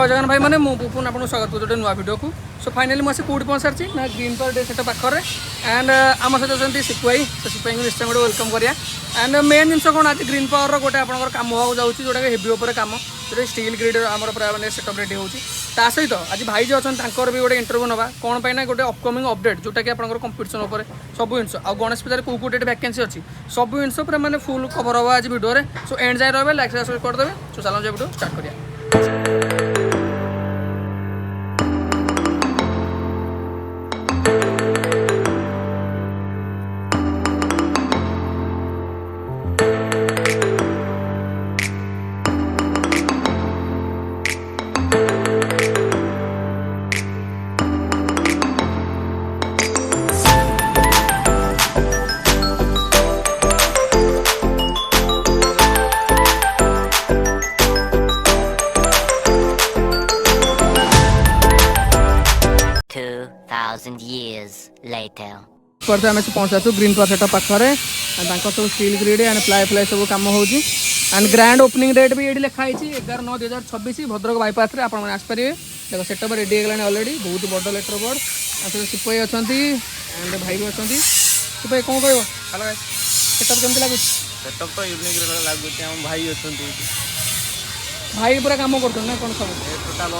जगन भाई मैंने पुन आपको स्वागत करूँ नुआ वीडियो को। सो फाइनाली मुझे कौट पहुँच सारी ना ग्रीन पार्क डे सेट पाखे एंड आम सहित अच्छा सिपाही से सिपाही को निश्चय गोटे वेलकम करिया। एंड मेन जिन कौन आज ग्रीन पावर गोटे आप कम होगा जाऊँगी जोटा हेवी उपर कम जो स्टील ग्रिड आम मैंने सेटअप रेडी होती सहित आज भाई जो अच्छा भी गोटे इंटरव्यू ना कौन ना गोटे अपकमिंग अपडेट जोटा कि आप कंपिटिशन उपर सब जिन आ गणेश पूजा कौ कौ डेट वैकेंसी अच्छी सब जिन पूरा मैंने फुल कवर होगा आज वीडियो में। सो एंड जाए रहा लाइक सब्सक्राइब करदे। सो चलो वीडियो स्टार्ट करिया। Years later. पर आम पहुँचा ग्रीन पार्क सेटअप पाखे सब steel grid and ply fly सब कम हो एंड ग्रैंड ओपनिंग डेट भी ये लिखाई 11/9/2026 भद्रक बाईपास में आपने आसपारे। देखो सेटअप रेडी होगा अलरेडी बहुत बड़ लेटर बोर्ड आ सिपाही अच्छा एंड भाई भी अच्छा सिपाही कौन कह सेटअप केमती लगुच सेटअप तो यूनिक लगुच हम भाई अच्छा भाई पूरा कम कर कौन सब टोटाल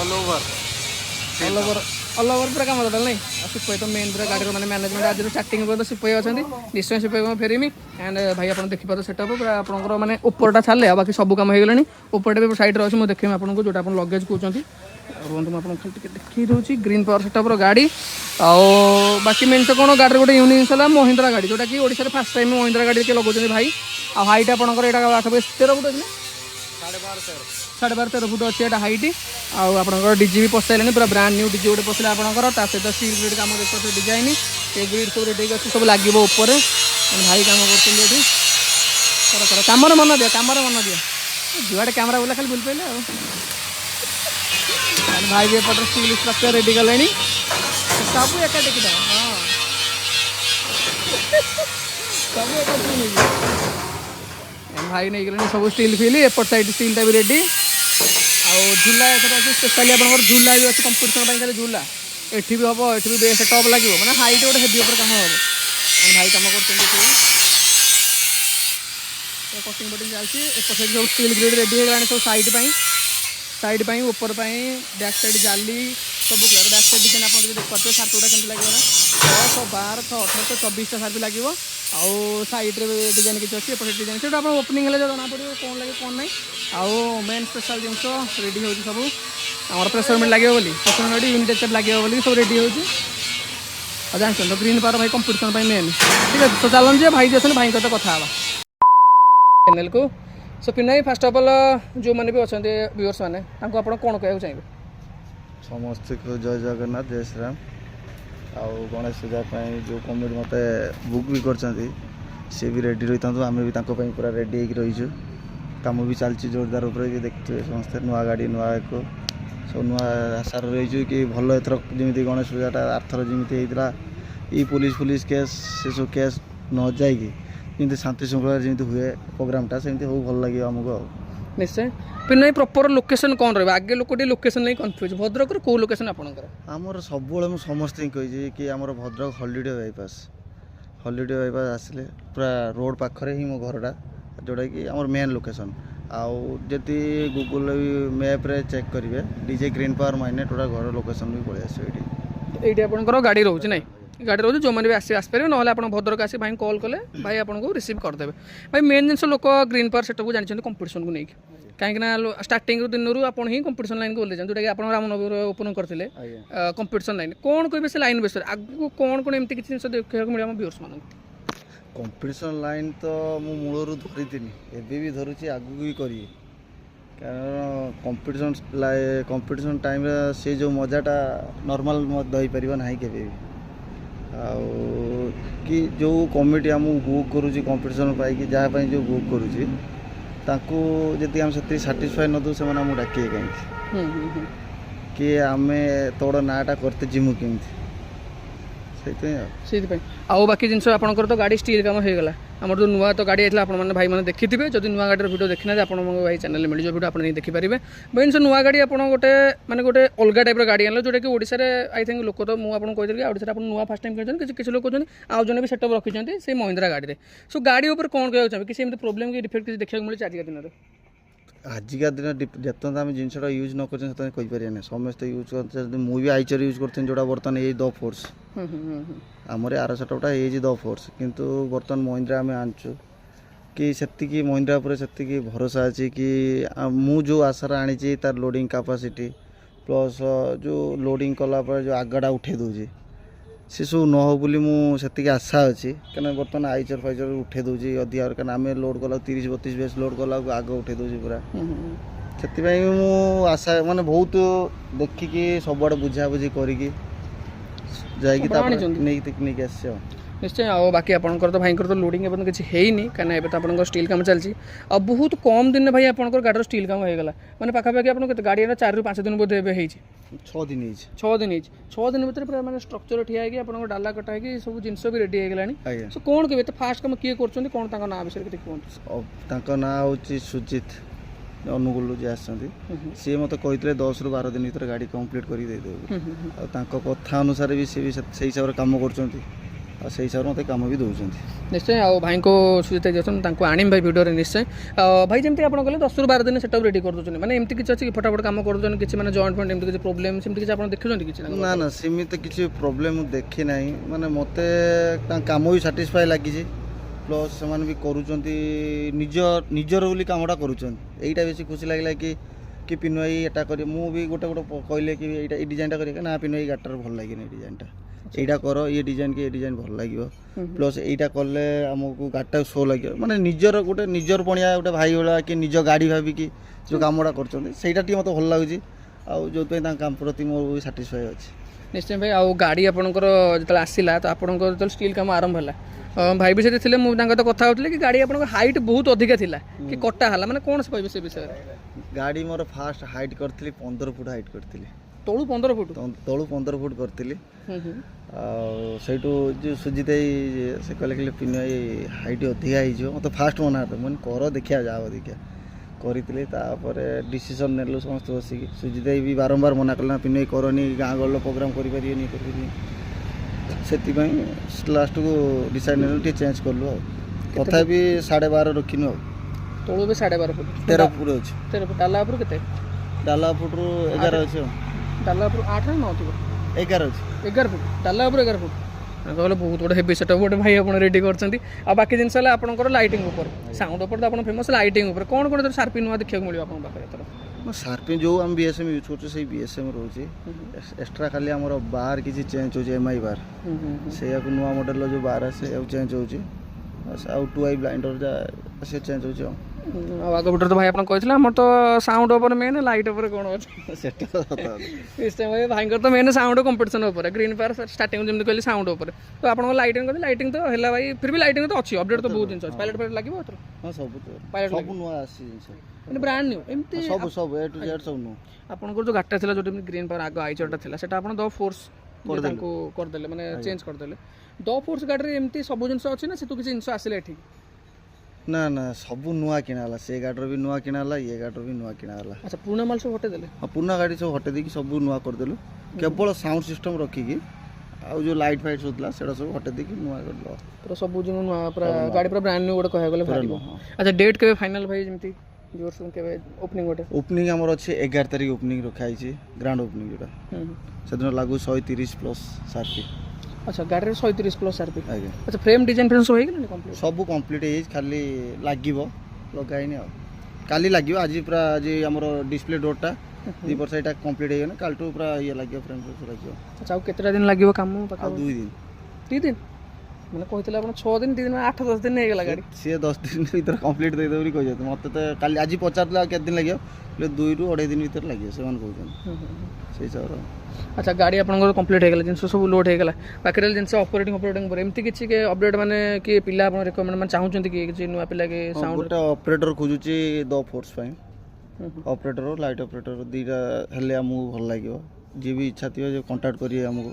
ऑल ओवर पूरा कम टोटाल नहीं सिपाही तो मेन पूरा गाड़ी मैंने मैनेजमेंट आज स्टार्टिंग पर सिपाही अच्छा निश्चय सिपाही को फेरमी एंड भाई आप देखिए सेटअप पूरा आपंकर मैंने उपरटा छाड़े बाकी सब कम हो गलानी उपरटा भी साइड अच्छे मुझे देखिए आपको जो लगेज कहते रुहतु मुझे खाली देखी दूसरी ग्रीन पावर सेटअप गाड़ी बाकी मेन तो कौन गाड़ी गोटे यूनिक जिन महिंद्रा गाड़ी जोटा कि ओडिशा फास्ट टाइम महिंद्रा गाड़ी के लगाऊँ भाई आ हाइट आपंकर यहाँ 13 फुट अच्छे 12.5-13 फुट अच्छे हाइट आपर डीजी भी पसाइलानी पूरा ब्रांड न्यू डीजी गोटे पसला आपंकर सहित स्टील ग्रिड कम देखते डिजाइन ये ग्रिड सब रेडी अच्छे सब लगे ऊपर भाई कम कर कम मन दिया जुआड़े कैमेरा बोला खाली बुल पाइले भाई भी एपटे स्टील स्ट्रक्चर रेडी कले सब एक टेक हाँ सब एक भाई नहीं गले सब स्टील फिल एपट साइड स्टीलटा भी रेडी झूला अच्छे स्पेशली आप झूला भी अच्छे कंपिटिशन खाली झूला एठी भी हम एठी भी सेटअप लगे मैंने हाइट गोटे हेवी उपर कम हम भाई कम कर कटिंग बटिंग चलती एपट साइड सब स्टील ग्रिड रेडी हो सब साइड ऊपर बैक साइड जाली सब बैक साइड डिजाइन आप देखते सार्ट गुड़ा केमती लगे 10, 12, 18, 24 सार्ट लगे साइड्रे डिजाइन किसी अच्छी एपटे डिजाइन से आप ओपनिंग है जना पड़ो कौन लगे कौन ना आउ मेन स्पेशल जिन रेडी हो सब आम प्रेसरमेंट लगे बोली प्रेसरमेंट यूनिट स्टेप लगे बोली सब रेडी हो जानते तो ग्रीन पावर भाई कंपिटिशन मेन ठीक है। तो चलन भाई जी अच्छे भाई सहित कथा चैनल को। सो पिना फास्ट अफ अल जो मैंने भी अच्छा व्यूअर्स मैंने आप कौन कहना चाहिए समस्त को जय जगन्नाथ जय श्री राम आउ गणेश पूजा जो कमिटी मत बुक भी कर सी भी रेडी रही था आम भी पूरा रेडी हो रहीचु कम भी चलती जोरदार उपर देखते समस्त नुआ गाड़ी नुआ एक सब नुआ आशार रही कि भल एथर जमी गणेश पूजाटा आरथर जमी होता ये पुलिस केस से सब केस न जाकि शांति श्रृंखला जमी हुए प्रोग्रामटा सेमती हो भल लगे आमको निश्चय पिन प्रॉपर लोकेशन कौन रहा आगे लोक लोकेशन नहीं कन्फ्यूज भद्रक कौ लोकेशन आपंकर आमर सब समस्त कही कि आमर भद्रक हॉलिडे बाईपास आसिले पूरा रोड पाखरे ही मो घरटा जोटा कि आमर मेन लोकेशन आउ जदि गूगल मैप रे चेक करेंगे डीजे ग्रीन पावर माइने टोटा घर लोकेशन भी पड़े आस ये आपंकर गाड़ी रोचे ना गाड़ी रोचे जो मैंने भी आसपारे ना आप भद्रक आसी भाई कॉल कले भाई आपको रिसीव करदे भाई मेन जिन लोक ग्रीन पावर सेटअप को जानते कंपिटिशन को लेकिन कहीं स्टार्टिंग दिन आप ही कंपिटिशन लाइन को ओल्ले जोटा कि आप रामनगर ओपन करते कंपिटिशन लाइन कौन कहे से लाइन विषय आगू कौन कौन एमती किसी जिन देखा मिले आम व्यूअर्स मान कंपिटिशन लाइन तो मु मूलर धरी एबी भी धरुची आगू भी करी कारण कंपिटिशन टाइम से जो मजाटा नॉर्मल दई पार ना केबे कि जो कमिटी आम बुक करुँच कंपिटिशन पाई जहाँ जो बुक करुँच ताकू जदि हम से साटिस्फाई न दो से डाके कहीं कि आम तोड़ नाटा करते जिमु केमती से बाकी जिन आपंकर तो गाड़ी स्टील कम हो गला ଆମର ଯେଉଁ ନୂଆ ତ ଗାଡ଼ି ହେଇଥିଲା ଆପଣମାନେ ଭାଇମାନେ ଦେଖିଥିବେ ଯଦି ନୂଆ ଗାଡ଼ିର ଭିଡ଼ିଓ ଦେଖିନାହାନ୍ତି ଆପଣଙ୍କ ଭାଇ ଚ୍ୟାନେଲରେ ମିଳିଯିବ ଭିଡ଼ିଓ ଆପଣ ନେଇ ଦେଖିପାରିବେ ଭାଇ ସେ ନୂଆ ଗାଡ଼ି ଆପଣ ଗୋଟେ ମାନେ ଗୋଟେ ଅଲଗା ଟାଇପ୍ର ଗାଡ଼ି ଆଣିଲେ ଯେଉଁଟାକି ଓଡ଼ିଶାରେ ଆଇ ଥିଙ୍କ ଲୋକ ତ ମୁଁ ଆପଣଙ୍କୁ କହିଥିଲି ଓଡ଼ିଶାରେ ଆପଣ ନୂଆ ଫାଷ୍ଟ ଟାଇମ୍ କିଣିଛନ୍ତି କିଛି କିଛି ଲୋକ କହୁଛନ୍ତି ଆଉ ଜଣେ ବି ସେଟଅପ୍ ରଖିଛନ୍ତି ସେଇ ମହିନ୍ଦ୍ରା ଗାଡ଼ିରେ ସୋ ଗାଡ଼ି ଉପରେ କ'ଣ କହିବାକୁ ଚାହିଁବେ କିଛି ଏମିତି ପ୍ରୋବ୍ଲେମ୍ କି ଡିଫେକ୍ଟ କିଛି ଦେଖିବାକୁ ମିଳୁଛି ଆଜିକା ଦିନରେ ଆଜିକା ଦିନ ଯେତେବେଳେ ଆମେ ଜିନିଷଟା ୟୁଜ୍ ନ କରୁଛନ୍ତି ସେତେବେଳେ କହିପାରିବାନି ସମସ୍ତେ ୟୁଜ୍ କରୁଛନ୍ତି ମୁଁ ବି ଆଇଚର ୟୁଜ୍ କରୁଥିଲି ଯେଉଁଟା ବର୍ତ୍ତମାନ ଏଇ ଦ ଫୋର୍ସ ଆମର ଆର ସେଟଅପ୍ଟା ହେଇଛି ଦ ଫୋର୍ସ କିନ୍ତୁ ବର୍ତ୍ତମାନ ମହିନ୍ଦ୍ରା ଆମେ ଆଣିଛୁ କି ସେତିକି ମହିନ୍ଦ୍ରା ଉପରେ ସେତିକି ଭରସା ଅଛି କି ମୁଁ ଯେଉଁ ଆଶାରେ ଆଣିଛି ତାର ଲୋଡ଼ିଂ କାପାସିଟି ପ୍ଲସ୍ ଯେଉଁ ଲୋଡ଼ିଂ କଲା ପରେ ଯେଉଁ ଆଗଟା ଉଠେଇ ଦେଉଛି ସେସବୁ ନ ହଉ ବୋଲି ମୁଁ ସେତିକି ଆଶା ଅଛି କାରଣ ବର୍ତ୍ତମାନ ଆଇଚର ଫାଇଚର ଉଠେଇ ଦେଉଛି ଅଧିକା କାରଣ ଆମେ ଲୋଡ଼୍ କଲାକୁ 30-32 ବେସ୍ ଲୋଡ଼୍ କଲାକୁ ଆଗ ଉଠେଇ ଦେଉଛି ପୁରା ସେଥିପାଇଁ ମୁଁ ଆଶା ମାନେ ବହୁତ ଦେଖିକି ସବୁଆଡ଼େ ବୁଝାବୁଝି କରିକି ଯାଇକି ତାପରେ ନେଇକି ଆସିଛି ଆଉ ନିଶ୍ଚୟ ଆଉ ବାକି ଆପଣଙ୍କର ତ ଭାଇଙ୍କର ତ ଲୋଡ଼ିଂ ଏବେ କିଛି ହେଇନି କାରଣ ଏବେ ତ ଆପଣଙ୍କର ଷ୍ଟିଲ୍ କାମ ଚାଲିଛି ଆଉ ବହୁତ କମ୍ ଦିନରେ ଭାଇ ଆପଣଙ୍କର ଗାଡ଼ିର ଷ୍ଟିଲ୍ କାମ ହେଇଗଲା ମାନେ ପାଖାପାଖି ଆପଣ କେତେ ଗାଡ଼ିର 4ରୁ 5 ଦିନ ବୋଧେ ଏବେ ହେଇଛି 6 ଦିନ ହେଇଛି 6 ଦିନ ହେଇଛି 6 ଦିନ ଭିତରେ ପୁରା ମାନେ ଷ୍ଟ୍ରକ୍ଚର ଠିଆ ହେଇକି ଆପଣଙ୍କ ଡାଲା କଟା ହେଇକି ସବୁ ଜିନିଷ ବି ରେଡ଼ି ହେଇଗଲାଣି ଆଜ୍ଞା ସୋ କ'ଣ କହିବେ ଏତେ ଫାଷ୍ଟ କାମ କିଏ କରୁଛନ୍ତି କ'ଣ ତାଙ୍କ ନାଁ ବିଷୟରେ କିଛି କୁହନ୍ତୁ ତାଙ୍କ ନାଁ ହେଉଛି ସୁଜିତ ଅନୁଗୁଳରୁ ଯିଏ ଆସିଛନ୍ତି ସିଏ ମୋତେ କହିଥିଲେ 10ରୁ 12 ଦିନ ଭିତରେ ଗାଡ଼ି କମ୍ପ୍ଲିଟ୍ କରି ଦେଇଦେବୁ ଆଉ ତାଙ୍କ କଥା ଅନୁସାରେ ବି ସିଏ ବି ସେଇ ହିସାବରେ କାମ କରୁଛନ୍ତି ଆଉ ସେଇ ହିସାବରେ ମୋତେ କାମ ବି ଦେଉଛନ୍ତି ନିଶ୍ଚୟ ଆଉ ଭାଇଙ୍କୁ ସୁଜିତ ଅଛନ୍ତି ତାଙ୍କୁ ଆଣିବି ଭାଇ ଭିଡ଼ିଓରେ ନିଶ୍ଚୟ ଭାଇ ଯେମିତି ଆପଣ କହିଲେ 10ରୁ 12 ଦିନ ସେଟଅପ୍ ରେଡ଼ି କରିଦେଉଛନ୍ତି ମାନେ ଏମିତି କିଛି ଅଛି କି ଫଟାଫଟ କାମ କରିଦେଉଛନ୍ତି କିଛି ମାନେ ଜଏଣ୍ଟ ଫଏଣ୍ଟ ଏମିତି କିଛି ପ୍ରୋବ୍ଲେମ୍ ସେମିତି କିଛି ଆପଣ ଦେଖୁଛନ୍ତି କିଛି ନା ନା ସେମିତି କିଛି ପ୍ରୋବ୍ଲେମ୍ ମୁଁ ଦେଖି ନାହିଁ ମାନେ ମୋତେ ତାଙ୍କ କାମ ବି ସାଟିସ୍ଫାଏ ଲାଗିଛି ପ୍ଲସ୍ ସେମାନେ ବି କରୁଛନ୍ତି ନିଜର ବୋଲି କାମଟା କରୁଛନ୍ତି ଏଇଟା ବେଶୀ ଖୁସି ଲାଗିଲା କି ପିନୁ ଭାଇ ଏଇଟା କରି ମୁଁ ବି ଗୋଟେ କହିଲେ କି ଏଇଟା ଏଇ ଡିଜାଇନଟା କରିବା ନା ପିନୁ ଭାଇ ଗାଡ଼ିଟାର ଭଲ ଲାଗେନି ଏଇ ଡିଜାଇନଟା এইটা কর ইয়ে ডিজাইন কি এই ডিজাইন ভাল লাগিব প্লস এইটা করলে আমাকে গাড়িটা শো লাগিব মানে নিজের গোটে নিজের পণিয়া গোটে ভাই ভা কি নিজ গাড়ি ভাবিকি যে কামটা করছেন সেইটা টিকে মতো ভাল লাগুଛି ଆଉ ଯେଉଁଥିପାଇଁ ତାଙ୍କ କାମ ପ୍ରତି ମୁଁ ବି ସାଟିସ୍ଫାଏ ଅଛି ନିଶ୍ଚୟ ଭାଇ ଆଉ ଗାଡ଼ି ଆପଣଙ୍କର ଯେତେବେଳେ ଆସିଲା ତ ଆପଣଙ୍କର ଯେତେବେଳେ ଷ୍ଟିଲ୍ କାମ ଆରମ୍ଭ ହେଲା ଭାଇ ବି ସେଠି ଥିଲେ ମୁଁ ତାଙ୍କ ସହିତ କଥା ହେଉଥିଲି କି ଗାଡ଼ି ଆପଣଙ୍କ ହାଇଟ୍ ବହୁତ ଅଧିକା ଥିଲା କି କଟା ହେଲା ମାନେ କ'ଣ ସେ କହିବେ ସେ ବିଷୟରେ ଗାଡ଼ି ମୋର ଫାଷ୍ଟ ହାଇଟ୍ କରିଥିଲି 15 ଫୁଟ ହାଇଟ୍ କରିଥିଲି ତଳୁ 15 ଫୁଟ ତଳୁ 15 ଫୁଟ କରିଥିଲି ଆଉ ସେଇଠୁ ଯେଉଁ ସୁଜିତ ସେ କହିଲେ କି ପିନୁ ଭାଇ ହାଇଟ୍ ଅଧିକା ହେଇଯିବ ମୋତେ ଫାଷ୍ଟ ମନା କରିଥିଲେ ମୁଁ କର ଦେଖିବା ଯାଅ ଦେଖିବା କରିଥିଲି ତାପରେ ଡିସିସନ୍ ନେଲୁ ସମସ୍ତେ ବସିକି ସୁଜିତ ବି ବାରମ୍ବାର ମନା କଲେ ନା ପିନୁ ଭାଇ କରନି ଗାଁ ଗହଳିର ପ୍ରୋଗ୍ରାମ୍ କରିପାରିବେନି ସେଥିପାଇଁ ଲାଷ୍ଟକୁ ଡିସାଇଡ଼୍ ନେଲୁ ଟିକେ ଚେଞ୍ଜ କଲୁ ଆଉ ତଥାପି 12.5 ରଖିନୁ ଆଉ ତଳୁ ବି 12.5 ଫୁଟ 13 ଫୁଟ ଅଛି 13 ଫୁଟ ଡାଲା ଉପରୁ କେତେ ଡାଲା ଫୁଟରୁ 11 ଅଛି ଆଉ ଡାଲା ଉପରୁ 8 ନା 9 ଥିବ 11 ଅଛି 11 ଫୁଟ ଡାଲା ଉପରେ 11 ଫୁଟ କହିଲେ ବହୁତ ଗୋଟେ ହେଭି ସେଟଅପ୍ ଗୋଟେ ଭାଇ ଆପଣ ରେଡ଼ି କରିଛନ୍ତି ଆଉ ବାକି ଜିନିଷ ହେଲା ଆପଣଙ୍କର ଲାଇଟିଂ ଉପରେ ସାଉଣ୍ଡ ଉପରେ ତ ଆପଣ ଫେମସ୍ ଲାଇଟିଂ ଉପରେ କ'ଣ କ'ଣ ସାର୍ପି ନୂଆ ଦେଖିବାକୁ ମିଳିବ ଆପଣଙ୍କ ପାଖରେ ଏଥର ସାର୍ପି ଯେଉଁ ଆମେ ବିଏସ୍ଏମ୍ ୟୁଜ୍ କରୁଛୁ ସେଇ ବିଏସ୍ଏମ୍ ରହୁଛି ଏକ୍ସଟ୍ରା ଖାଲି ଆମର ବାର୍ କିଛି ଚେଞ୍ଜ ହେଉଛି ଏମ୍ଆଇ ବାର୍ ସେଇଆକୁ ନୂଆ ମଡ଼େଲର ଯେଉଁ ବାର୍ ଆସେ ସେଇଆକୁ ଚେଞ୍ଜ ହେଉଛି ଆଉ 2i ବ୍ଲାଇଣ୍ଡର ଯାହା ସେ ଚେଞ୍ଜ ହେଉଛି ଆଉ ଆଗ ଭିତରେ ତ ଭାଇ ଆପଣ କହିଥିଲେ ଆମର ତ ସାଉଣ୍ଡ ଉପରେ ମେନ୍ ଲାଇଟ୍ ଉପରେ କ'ଣ ଅଛି ସେଟା ନିଶ୍ଚୟ ଭାଇ ଭାଇଙ୍କର ତ ମେନ୍ ସାଉଣ୍ଡ କମ୍ପିଟିସନ୍ ଉପରେ ଗ୍ରୀନ୍ ପାୱାର ଷ୍ଟାର୍ଟିଂ ଯେମିତି କହିଲେ ସାଉଣ୍ଡ ଉପରେ ତ ଆପଣଙ୍କ ଲାଇଟିଂ କହିଲେ ଲାଇଟିଂ ତ ହେଲା ଭାଇ ଫିର୍ ବି ଲାଇଟିଂ ତ ଅଛି ଅପଡେଟ୍ ତ ବହୁତ ଜିନିଷ ଅଛି ପାଇଲଟ୍ ଫାଇଲଟ୍ ଲାଗିବ ଏଥର ହଁ ସବୁ ପାଇଲଟ୍ ସବୁ ନୂଆ ଆସିଛି ଜିନିଷ ମାନେ ବ୍ରାଣ୍ଡ ନ୍ୟୁ ଏମିତି ସବୁ ଏ ଟୁ ଜେଡ୍ ସବୁ ନୂଆ ଆପଣଙ୍କର ଯେଉଁ ଗାଡ଼ିଟା ଥିଲା ଯେଉଁଟା ଗ୍ରୀନ୍ ପାୱାର ଆଗ ଆଇଚରଟା ଥିଲା ସେଟା ଆପଣ ଦ ଫୋର୍ସ ତାଙ୍କୁ କରିଦେଲେ ମାନେ ଚେଞ୍ଜ କରିଦେଲେ ଦ ଫୋର୍ସ ଗାଡ଼ିରେ ଏମିତି ସବୁ ଜିନିଷ ଅଛି ନା ସେଠୁ କିଛି ଜିନିଷ ଆସିଲେ ଏଠିକି ନା ନା ସବୁ ନୂଆ କିଣା ହେଲା ସେ ଗାଡ଼ିର ବି ନୂଆ କିଣା ହେଲା ଇଏ ଗାଡ଼ିର ବି ନୂଆ କିଣା ହେଲା ଆଚ୍ଛା ପୁରୁଣା ମାଲ ସବୁ ହଟେଇ ଦେଲେ ହଁ ପୁରୁଣା ଗାଡ଼ି ସବୁ ହଟେଇ ଦେଇକି ସବୁ ନୂଆ କରିଦେଲୁ କେବଳ ସାଉଣ୍ଡ ସିଷ୍ଟମ୍ ରଖିକି ଆଉ ଯେଉଁ ଲାଇଟ୍ ଫାଇଟ୍ ସବୁ ଥିଲା ସେଟା ସବୁ ହଟେଇ ଦେଇକି ନୂଆ କରିଦେଲ ପୁରା ସବୁ ଜିନିଷ ନୂଆ ପୁରା ଗାଡ଼ି ପୁରା ବ୍ରାଣ୍ଡ ନ୍ୟୁ ଗୋଟେ କହିବାକୁ ଗଲେ ବାହାରିବ ଆଚ୍ଛା ଡେଟ୍ କେବେ ଫାଇନାଲ ଭାଇ ଯେମିତି କେବେ ଓପନିଂ ଗୋଟେ ଓପନିଂ ଆମର ଅଛି 11 ତାରିଖ ଓପନିଂ ରଖା ହେଇଛି ଗ୍ରାଣ୍ଡ ଓପନିଂ ଯେଉଁଟା ସେଦିନ ଲାଗୁ 130 ପ୍ଲସ୍ ସାର୍ପି ଆଚ୍ଛା ଗାଡ଼ିରେ 130 ପ୍ଲସ୍ ସାର୍ପି ଆଜ୍ଞା ଆଚ୍ଛା ଫ୍ରେମ୍ ଡିଜାଇନ୍ ଫ୍ରେମ୍ ସବୁ ହେଇଗଲାଣି କମ୍ପ୍ଲିଟ୍ ସବୁ କମ୍ପ୍ଲିଟ୍ ହେଇଯାଇଛି ଖାଲି ଲାଗିବ ଲଗା ହେଇନି ଆଉ କାଲି ଲାଗିବ ଆଜି ପୁରା ଆଜି ଆମର ଡିସପ୍ଲେ ଡୋର୍ଟା ଦୁଇପଟ ସେଇଟା କମ୍ପ୍ଲିଟ୍ ହେଇଗଲା କାଲିଠୁ ପୁରା ଇଏ ଲାଗିବ ଫ୍ରେମ୍ ଲାଗିବ ଆଚ୍ଛା ଆଉ କେତେଟା ଦିନ ଲାଗିବ କାମ ଆଉ 2 ଦିନ 2 ଦିନ ମାନେ କହିଥିଲେ ଆପଣ 6 ଦିନ 2 ଦିନ 8-10 ଦିନ ହେଇଗଲା ଗାଡ଼ି ସିଏ 10 ଦିନ ଭିତରେ କମ୍ପ୍ଲିଟ୍ ଦେଇଦେବ ବୋଲି କହିଛନ୍ତି ମୋତେ ତ କାଲି ଆଜି ପଚାରୁଥିଲା କେତେ ଦିନ ଲାଗିବ ହେଲେ 2ରୁ 2.5 ଦିନ ଭିତରେ ଲାଗିବ ସେମାନେ କହୁଛନ୍ତି ସେଇ ହିସାବରେ ଆଚ୍ଛା ଗାଡ଼ି ଆପଣଙ୍କର କମ୍ପ୍ଲିଟ୍ ହେଇଗଲା ଜିନିଷ ସବୁ ଲୋଡ୍ ହେଇଗଲା ପାଖରେ ଜିନିଷ ଅପରେଟିଂ ପରେ ଏମିତି କିଛି ଅପଡେଟ୍ ମାନେ କି ପିଲା ଆପଣ ରେକମେଣ୍ଡ ମାନେ ଚାହୁଁଛନ୍ତି କି କିଛି ନୂଆ ପିଲା କି ସାଉଣ୍ଡ ଗୋଟେ ଅପରେଟର ଖୋଜୁଛି ଦ ଫୋର୍ସ ପାଇଁ ଅପରେଟର ଲାଇଟ୍ ଅପରେଟର ଦୁଇଟା ହେଲେ ଆମକୁ ଭଲ ଲାଗିବ ଯିଏ ବି ଇଚ୍ଛା ଥିବ ଯେ କଣ୍ଟାକ୍ଟ କରିବେ ଆମକୁ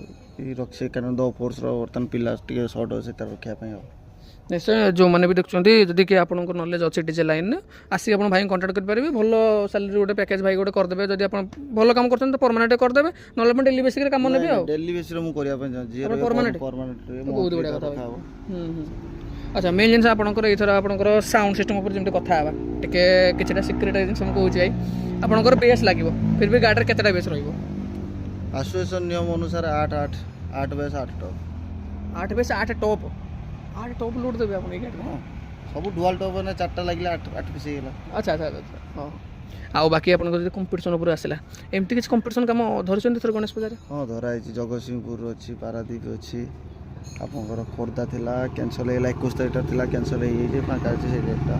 ରଖିছে କାରଣ ଦ ଫୋର୍ସର ବର୍ତ୍ତମାନ ପିଲା ଟିକେ ସର୍ଟ ଅଛି ତାର ରଖିବା ପାଇଁ ଆଉ ନିଶ୍ଚୟ ଯେଉଁମାନେ ବି ଦେଖୁଛନ୍ତି ଯଦି କି ଆପଣଙ୍କ ନଲେଜ ଅଛି ଡିଜେ ଲାଇନ୍ରେ ଆସିକି ଆପଣ ଭାଇଙ୍କୁ କଣ୍ଟାକ୍ଟ କରିପାରିବେ ଭଲ ସାଲାରୀ ଗୋଟେ ପ୍ୟାକେଜ ଭାଇ ଗୋଟେ କରିଦେବେ ଯଦି ଆପଣ ଭଲ କାମ କରୁଛନ୍ତି ତ ପରମାନେଣ୍ଟ କରିଦେବେ ନହେଲେ ଆପଣ ଡେଲି ବେସିକ୍ରେ କାମ ନେବେ ଆଉ ଡେଲି ବେସିସ୍ରେ ମୁଁ କରିବା ପାଇଁ ଚାହୁଁଛି ପରମାନେଣ୍ଟ ବହୁତ ବଢ଼ିଆ କଥା ଭାଇ ଆଚ୍ଛା ମେନ୍ ଜିନିଷ ଆପଣଙ୍କର ଏଇଥର ଆପଣଙ୍କର ସାଉଣ୍ଡ ସିଷ୍ଟମ୍ ଉପରେ ଯେମିତି କଥା ହେବା ଟିକେ କିଛିଟା ସିକ୍ରେଟ୍ ଜିନିଷ ମୁଁ କହୁଛି ଭାଇ ଆପଣଙ୍କର ବେସ୍ ଲାଗିବ ଫିର୍ ବି ଗାଡ଼ିରେ କେତେଟା ବେସ୍ ରହିବ ଆସୋସିଏସନ୍ ନିୟମ ଅନୁସାରେ 8 ବେସ୍ 8 ଟପ୍ 8 ବେସ୍ 8 ଟପ୍ 8 ଟପ୍ ଲୋଡ୍ ଦେବେ ଆପଣ ଏଇ ଗାଡ଼ିରେ ହଁ ସବୁ ଡୁଆଲ୍ ଟପ୍ ମାନେ 4ଟା ଲାଗିଲା 8 ପିସ୍ ହେଇଗଲା ଆଚ୍ଛା ଆଚ୍ଛା ଆଚ୍ଛା ହଁ ଆଉ ବାକି ଆପଣଙ୍କର ଯଦି କମ୍ପିଟିସନ୍ ଉପରେ ଆସିଲା ଏମିତି କିଛି କମ୍ପିଟିସନ୍ କାମ ଧରିଛନ୍ତି ଥର ଗଣେଶ ପୂଜାରେ ହଁ ଧରା ହେଇଛି ଜଗତସିଂହପୁର ଅଛି ପାରାଦ୍ୱୀପ ଅଛି ଆପଣଙ୍କର ଖୋର୍ଦ୍ଧା ଥିଲା କ୍ୟାନସଲ୍ ହେଇଗଲା 21 ତାରିଖ ଥିଲା କ୍ୟାନସଲ୍ ହେଇଯାଇଛି ଫାଙ୍କା ଅଛି ସେଇ ଡେଟ୍ଟା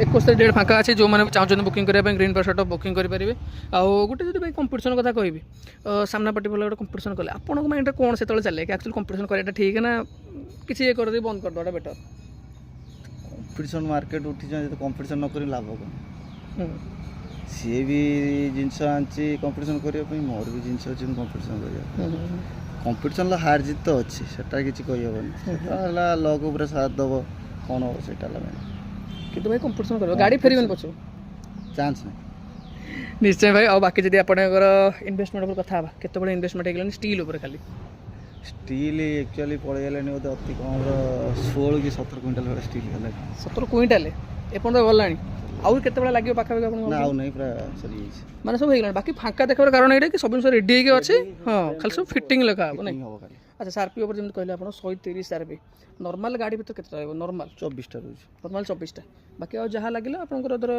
21 ଡେଟ୍ ଫାଙ୍କା ଅଛି ଯେଉଁମାନେ ବି ଚାହୁଁଛନ୍ତି ବୁକିଂ କରିବା ପାଇଁ ଗ୍ରୀନ୍ ପାସପୋର୍ଟ ବୁକିଂ କରିପାରିବେ ଆଉ ଗୋଟେ ଯଦି ଭାଇ କମ୍ପିଟିସନ୍ କଥା କହିବି ସାମ୍ନା ପାର୍ଟି ଭଲ ଗୋଟେ କମ୍ପିଟିସନ୍ କଲେ ଆପଣଙ୍କ ମାଇଣ୍ଡରେ କ'ଣ ସେତେବେଳେ ଚାଲେ କି ଆକ୍ଚୁଆଲି କମ୍ପିଟିସନ୍ କରିବାଟା ଠିକ୍ ନା କିଛି ଇଏ କରିଦେଇ ବନ୍ଦ କରିଦେବାଟା ବେଟର୍ କମ୍ପିଟିସନ୍ ମାର୍କେଟ ଉଠିଛନ୍ତି ତ କମ୍ପିଟିସନ୍ ନ କରି ଲାଭ କ'ଣ ସିଏ ବି ଜିନିଷ ଆଣିଛି କମ୍ପିଟିସନ୍ କରିବା ପାଇଁ ମୋର ବି ଜିନିଷ ଅଛି ମୁଁ କମ୍ପିଟିସନ୍ କରିବା କମ୍ପିଟିସନ୍ର ହାର ଜିତ ତ ଅଛି ସେଟା କିଛି କହିହେବନି ସେଟା ହେଲା ଲକ୍ ଉପରେ ସାଥ ଦେବ କ'ଣ ହେବ ସେଇଟା ହେଲା main। କିନ୍ତୁ ଭାଇ କମ୍ପିଟିସନ୍ କରିବ ଗାଡ଼ି ଫେରିବନି ପଛକୁ ଚାନ୍ସ ନାହିଁ ନିଶ୍ଚୟ ଭାଇ ଆଉ ବାକି ଯଦି ଆପଣଙ୍କର ଇନଭେଷ୍ଟମେଣ୍ଟ ଉପରେ କଥା ହେବା କେତେବେଳେ ଇନଭେଷ୍ଟମେଣ୍ଟ ହେଇଗଲାଣି ଷ୍ଟିଲ୍ ଉପରେ ଖାଲି ଷ୍ଟିଲ୍ ଆକ୍ଚୁଆଲି ପଳେଇଗଲାଣି ବୋଧେ ଅତି କମ୍ର 16 କି 17 କ୍ୱିଣ୍ଟାଲ ଭଳିଆ ଷ୍ଟିଲ୍ ହେଲାଣି 17 କୁଇଣ୍ଟାଲ ଏପର୍ଯ୍ୟନ୍ତ ଗଲାଣି ଆଉ କେତେବେଳେ ଲାଗିବ ପାଖାପାଖି ଆପଣଙ୍କୁ ନା ଆଉ ନାହିଁ ପୁରା ସରିଯାଇଛି ମାନେ ସବୁ ହେଇଗଲାଣି ବାକି ଫାଙ୍କା ଦେଖିବାର କାରଣ ଏଇଟା କି ସବୁ ଜିନିଷ ରେଡ଼ି ହେଇକି ଅଛି ହଁ ଖାଲି ସବୁ ଫିଟିଂ ଲେଖା ହେବ ନାଇଁ ହେବ ଖାଲି ଆଚ୍ଛା ସାର୍ପି ଉପରେ ଯେମିତି କହିଲେ ଆପଣ 130 ସାର୍ପି ନର୍ମାଲ ଗାଡ଼ି ଭିତରେ କେତେ ରହିବ ନର୍ମାଲ 24ଟା ରହୁଛି ନର୍ମାଲ 24ଟା ବାକି ଆଉ ଯାହା ଲାଗିଲା ଆପଣଙ୍କର ଧର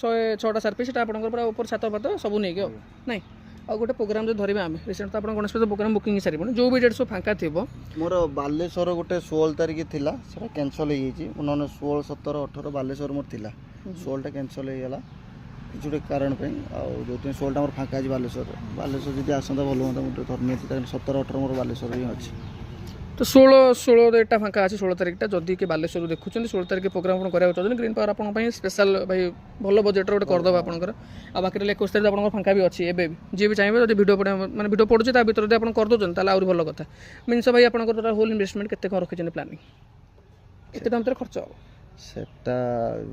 106ଟା ସାର୍ପି ସେଟା ଆପଣଙ୍କର ପୁରା ଉପରେ ଛାତ ଫାତ ସବୁ ନେଇକି ଆଉ ନାଇଁ ଆଉ ଗୋଟେ ପ୍ରୋଗ୍ରାମ ଯଦି ଧରିବେ ଆମେ ରିସେଣ୍ଟ ତ ଆପଣ ଗଣେଶ ପୂଜା ପ୍ରୋଗ୍ରାମ ବୁକିଂ ହେଇସାରିବଣି ଯେଉଁ ବି ଡେଟ୍ ସବୁ ଫାଙ୍କା ଥିବ ମୋର ବାଲେଶ୍ୱର ଗୋଟେ 16 ତାରିଖ ଥିଲା ସେଟା କ୍ୟାନସଲ୍ ହେଇଯାଇଛି ନହେଲେ 16, 17, 18 ବାଲେଶ୍ୱର ମୋର ଥିଲା 16ଟା କ୍ୟାନସଲ୍ ହେଇଗଲା କିଛି ଗୋଟେ କାରଣ ପାଇଁ ଆଉ ଯେଉଁଥିପାଇଁ 16ଟା ମୋର ଫାଙ୍କା ଅଛି ବାଲେଶ୍ୱର ଯଦି ଆସନ୍ତା ଭଲ ହୁଅନ୍ତା ମୁଁ ଟିକେ ଧରିନିଅନ୍ତି କାରଣ 17, 18 ମୋର ବାଲେଶ୍ୱର ହିଁ ଅଛି ତ 16 ଡେଟ୍ଟା ଫାଙ୍କା ଅଛି 16 ତାରିଖଟା ଯଦି କି ବାଲେଶ୍ୱରରୁ ଦେଖୁଛନ୍ତି 16 ତାରିଖ ପ୍ରୋଗ୍ରାମ ଆପଣ କରିବାକୁ ଚାହୁଁଛନ୍ତି ଗ୍ରୀନ୍ ପାୱାର ଆପଣଙ୍କ ପାଇଁ ସ୍ପେଶାଲ ଭାଇ ଭଲ ବଜେଟ୍ର ଗୋଟେ କରିଦେବା ଆପଣଙ୍କର ଆଉ ବାକି ରହିଲେ 21 ତାରିଖ ଆପଣଙ୍କର ଫାଙ୍କା ବି ଅଛି ଏବେ ବି ଯିଏ ବି ଚାହିଁବେ ଯଦି ଭିଡ଼ିଓ ମାନେ ଭିଡ଼ିଓ ପଡ଼ୁଛି ତା ଭିତରେ ଯଦି ଆପଣ କରିଦେଉଛନ୍ତି ତାହେଲେ ଆହୁରି ଭଲ କଥା ମିନ୍ସ ଭାଇ ଆପଣଙ୍କର ହୋଲ୍ ଇନଭେଷ୍ଟମେଣ୍ଟ କେତେ କ'ଣ ରଖିଛନ୍ତି ପ୍ଲାନିଂ କେତେ ଟଙ୍କା ଭିତରେ ଖର୍ଚ୍ଚ ହେବ ସେଟା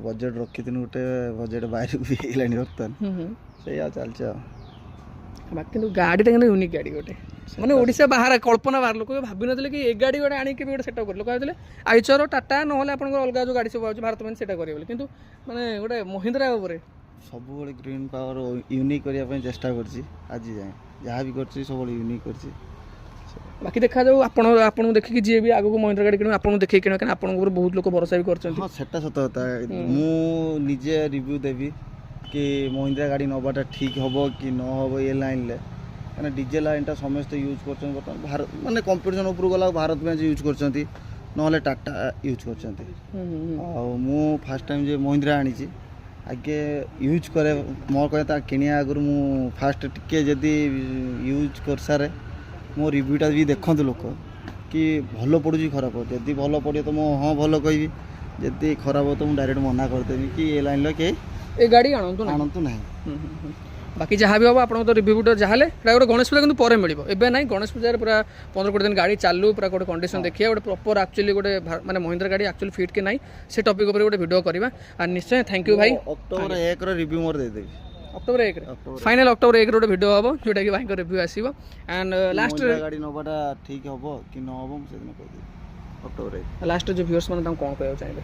ବଜେଟ୍ ରଖିଥିଲି ଗୋଟେ ବଜେଟ୍ ବାହାରକୁ ବି ହେଇଗଲାଣି ବର୍ତ୍ତମାନ ସେଇଆ ଚାଲିଛି ଆଉ ବାକି କିନ୍ତୁ ଗାଡ଼ିଟା କିନ୍ତୁ ୟୁନିକ୍ ଗାଡ଼ି ଗୋଟେ ମାନେ ଓଡ଼ିଶା ବାହାର କଳ୍ପନା ବାହାର ଲୋକ ଭାବିନଥିଲେ କି ଏ ଗାଡ଼ି ଗୋଟେ ଆଣିକି ବି ଗୋଟେ ସେଟଅପ୍ କରିଲେ ଲୋକ ଭାବିଥିଲେ ଆଇଚର ଟାଟା ନହେଲେ ଆପଣଙ୍କର ଅଲଗା ଯେଉଁ ଗାଡ଼ି ସବୁ ଆଉଛି ଭାରତ ପାଇଁ ସେଇଟା କରିବେ ବୋଲି କିନ୍ତୁ ମାନେ ଗୋଟେ ମହିନ୍ଦ୍ରା ଉପରେ ସବୁବେଳେ ଗ୍ରୀନ୍ ପାୱାର ୟୁନିକ୍ କରିବା ପାଇଁ ଚେଷ୍ଟା କରିଛି ଆଜି ଯାଏଁ ଯାହା ବି କରିଛି ସବୁବେଳେ ୟୁନିକ୍ କରିଛି ବାକି ଦେଖାଯାଉ ଆପଣଙ୍କୁ ଦେଖିକି ଯିଏ ବି ଆଗକୁ ମହିନ୍ଦ୍ରା ଗାଡ଼ି କିଣିବ ଆପଣଙ୍କୁ ଦେଖିକି କିଣିବ କାରଣ ଆପଣଙ୍କ ଉପରେ ବହୁତ ଲୋକ ଭରସା ବି କରିଛନ୍ତି ହଁ ସେଟା ସତ କଥା ମୁଁ ନିଜେ ରିଭ୍ୟୁ ଦେବି କି ମହିନ୍ଦ୍ରା ଗାଡ଼ି ନେବାଟା ଠିକ୍ ହେବ କି ନ ହେବ ଏ ଲାଇନ୍ରେ କାରଣ ଡିଜେ ଲାଇନ୍ଟା ସମସ୍ତେ ୟୁଜ୍ କରୁଛନ୍ତି ବର୍ତ୍ତମାନ ଭାରତ ମାନେ କମ୍ପିଟିସନ୍ ଉପରକୁ ଗଲା ଭାରତ ମ୍ୟାଚ୍ ୟୁଜ୍ କରୁଛନ୍ତି ନହେଲେ ଟାଟା ୟୁଜ୍ କରୁଛନ୍ତି ଆଉ ମୁଁ ଫାର୍ଷ୍ଟ ଟାଇମ୍ ଯେ ମହିନ୍ଦ୍ରା ଆଣିଛି ଆଗେ ୟୁଜ୍ କରେ ମୋର କହିବା ତା କିଣିବା ଆଗରୁ ମୁଁ ଫାର୍ଷ୍ଟ ଟିକେ ଯଦି ୟୁଜ୍ କରିସାରେ ମୋ ରିଭ୍ୟୁଟା ବି ଦେଖନ୍ତୁ ଲୋକ କି ଭଲ ପଡ଼ୁଛି ଖରାପ ଯଦି ଭଲ ପଡ଼ିବ ତ ମୁଁ ହଁ ଭଲ କହିବି ଯଦି ଖରାପ ହେବ ତ ମୁଁ ଡାଇରେକ୍ଟ ମନା କରିଦେବି କି ଏ ଲାଇନ୍ର କେହି ଏ ଗାଡ଼ି ଆଣନ୍ତୁ ନାହିଁ ବାକି ଯାହା ବି ହେବ ଆପଣଙ୍କ ତ ରିଭ୍ୟୁଟା ଯାହା ହେଲେ ଏଇଟା ଗୋଟେ ଗଣେଶ ପୂଜା କିନ୍ତୁ ପରେ ମିଳିବ ଏବେ ନାହିଁ ଗଣେଶ ପୂଜାରେ ପୁରା 15-20 ଦିନ ଗାଡ଼ି ଚାଲୁ ପୁରା ଗୋଟେ କଣ୍ଡିସନ୍ ଦେଖିବା ଗୋଟେ ପ୍ରପର୍ ଆକ୍ଚୁଆଲି ଗୋଟେ ମାନେ ମହିନ୍ଦ୍ରା ଗାଡ଼ି ଆକ୍ଚୁଆଲି ଫିଟ୍ କି ନାହିଁ ସେ ଟପିକ୍ ଉପରେ ଗୋଟେ ଭିଡ଼ିଓ କରିବା ଆଉ ନିଶ୍ଚୟ ଥ୍ୟାଙ୍କ ୟୁ ଭାଇ ଅକ୍ଟୋବର 1ର ରିଭ୍ୟୁ ମୋର ଦେଇଦେବି ଅକ୍ଟୋବର 1ରେ ଫାଇନାଲ୍ ଅକ୍ଟୋବର 1ରେ ଗୋଟେ ଭିଡ଼ିଓ ହେବ ଯେଉଁଟାକି ଭାଇଙ୍କ ରିଭ୍ୟୁ ଆସିବ ଆଣ୍ଡ ଲାଷ୍ଟରେ ଗାଡ଼ି ନେବାଟା ଠିକ୍ ହେବ କି ନ ହେବ ମୁଁ ସେଦିନ କହିଦେବି ଅକ୍ଟୋବର 1 ଲାଷ୍ଟରେ ଯେଉଁ ଭିଉଅର୍ସ ମାନେ ତାଙ୍କୁ କ'ଣ କହିବାକୁ ଚାହିଁବେ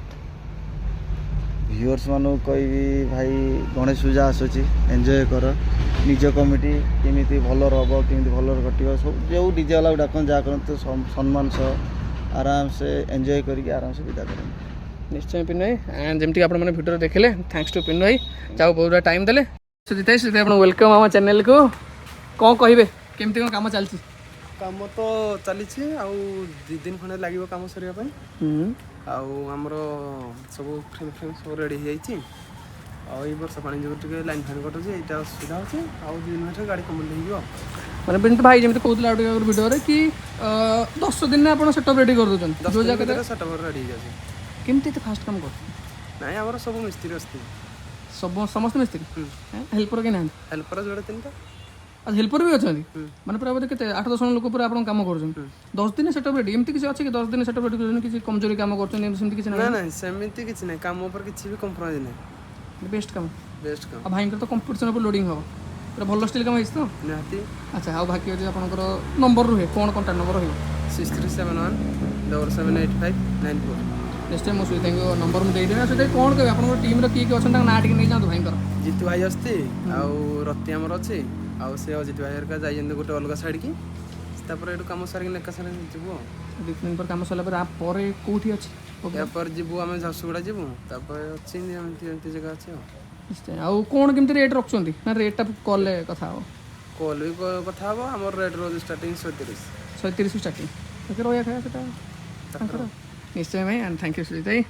ଭିଉଅର୍ସ ମାନଙ୍କୁ କହିବି ଭାଇ ଗଣେଶ ପୂଜା ଆସୁଛି ଏନ୍ଜୟ କର ନିଜ କମିଟି କେମିତି ଭଲରେ ହେବ କେମିତି ଭଲରେ ଘଟିବ ସବୁ ଯେଉଁ ଡିଜେ ବାଲାକୁ ଡାକନ୍ତୁ ଯାହା କରନ୍ତୁ ସମ୍ମାନ ସହ ଆରାମସେ ଏନ୍ଜୟ କରିକି ଆରାମସେ ବିଦା କରନ୍ତୁ ନିଶ୍ଚୟ ପିନୁ ଭାଇ ଆଣ୍ଡ ଯେମିତିକି ଆପଣମାନେ ଭିଡ଼ିଓରେ ଦେଖିଲେ ଥ୍ୟାଙ୍କ୍ସ ଟୁ ପିନୁ ଭାଇ ଯାଉ ବହୁତ ଟାଇମ୍ ଦେଲେ ସୁଜିତ ଭାଇ ଆପଣ ୱେଲକମ୍ ଆମ ଚ୍ୟାନେଲକୁ କ'ଣ କହିବେ କେମିତି କ'ଣ କାମ ଚାଲିଛି କାମ ତ ଚାଲିଛି ଆଉ 2 ଦିନ ଖଣ୍ଡେ ଲାଗିବ କାମ ସରିବା ପାଇଁ ଆଉ ଆମର ସବୁ ଫ୍ରେମ୍ ସବୁ ରେଡ଼ି ହେଇଯାଇଛି ଆଉ ଏଇ ବର୍ଷା ପାଣି ଯୋଗୁଁ ଟିକେ ଲାଇନ୍ ଫାଇନ୍ କଟୁଛି ଏଇଟା ଅସୁବିଧା ହେଉଛି ଆଉ 2 ଦିନ ଭିତରେ ଗାଡ଼ି କମ୍ପ୍ଲିଟ୍ ହେଇଯିବ ମାନେ ବିନ୍ତୁ ଭାଇ ଯେମିତି କହୁଥିଲେ ଆଉ ଟିକେ ଭିଡ଼ିଓରେ କି 10 ଦିନରେ ଆପଣ ସେଟଅପ୍ ରେଡ଼ି କରିଦେଉଛନ୍ତି 10 ଦିନ ଭିତରେ ସେଟଅପ୍ ରେଡ଼ି ହେଇଯାଉଛି କେମିତି ଏତେ ଫାଷ୍ଟ କାମ କରୁଛନ୍ତି ନାଇଁ ଆମର ସବୁ ମିସ୍ତ୍ରୀ ଆସିଥିଲେ ସମସ୍ତେ ମିସ୍ତ୍ରୀ ହେଲ୍ପର କେହି ନାହାନ୍ତି ହେଲ୍ପର ଯୋଡ଼େ 3ଟା ଆଉ ହେଲ୍ପର ବି ଅଛନ୍ତି ମାନେ ପୁରା ବୋଧେ କେତେ 8-10 ଜଣ ଲୋକ ପୁରା ଆପଣଙ୍କ କାମ କରୁଛନ୍ତି 10 ଦିନ ସେଟଅପ୍ ରେଡି ଏମିତି କିଛି ଅଛି କି 10 ଦିନ ସେଟଅପ୍ ରେଡି କରୁଛନ୍ତି କିଛି କମଜୋରି କାମ କରୁଛନ୍ତି ଏମିତି ସେମିତି କିଛି ନା ନାହିଁ ନାଇଁ ସେମିତି କିଛି ନାହିଁ, କାମ ଉପରେ କିଛି ବି କମ୍ପ୍ରମାଇଜ ନାହିଁ, ବେଷ୍ଟ କାମ। ବେଷ୍ଟ କାମ ଆଉ ଭାଇଙ୍କର ତ କମ୍ପିଟିସନ୍ ଉପରେ ଲୋଡ଼ିଂ ହେବ ପୁରା ଭଲ ଷ୍ଟିଲ୍ କାମ ହେଇଛି ତ। ନିହାତି। ଆଚ୍ଛା ଆଉ ବାକି ଅଛି ଆପଣଙ୍କର ନମ୍ବର ରୁହେ କ'ଣ କଣ୍ଟାକ୍ଟ ନମ୍ବର ରହିବ? 6371 ନିଶ୍ଚୟ ମୋ ସହିତ ନମ୍ବର ମୁଁ ଦେଇଦେବି। ଆଉ ସେଇଟା କ'ଣ କହିବେ ଆପଣଙ୍କର ଟିମ୍ର କିଏ କିଏ ଅଛନ୍ତି ତାଙ୍କ ନାଁ ଟିକେ ନେଇଯାଆନ୍ତୁ ଭାଇଙ୍କର। ଜିତୁ ଭାଇ ଅଛି ଆଉ ରତି ଆମର ଅଛି, ଆଉ ସେ ଅଜିତ ଭାଇ ହେରିକା ଯାଇଛନ୍ତି ଗୋଟେ ଅଲଗା ସାଇଡ୍ କି, ତାପରେ ଏଠୁ କାମ ସାରିକି ଏକା ସାଙ୍ଗେ ଯିବୁ ଆଉ। 2 ଦିନ ପରେ କାମ ସରିଲା ପରେ ପରେ କେଉଁଠି ଅଛି? ଏହାପରେ ଯିବୁ ଆମେ ଝାରସୁଗୁଡ଼ା ଯିବୁ, ତାପରେ ଅଛି ଏମିତି ଏମିତି ଜାଗା ଅଛି ଆଉ। ନିଶ୍ଚୟ। ଆଉ କ'ଣ କେମିତି ରେଟ୍ ରଖୁଛନ୍ତି ନା ରେଟ୍ଟା କଲ୍ରେ କଥା ହେବ? କଲ୍ ବି କଥା ହେବ, ଆମର ରେଟ୍ ରହୁଛି ଷ୍ଟାର୍ଟିଂ 130 130 ଷ୍ଟାର୍ଟିଂ ରହିବା ଖାଇବା ସେଟା ତାଙ୍କର। ନିଶ୍ଚୟ ଭାଇ ଆଣ୍ଡ ଥ୍ୟାଙ୍କ ୟୁ ସୁଜିତ ଭାଇ।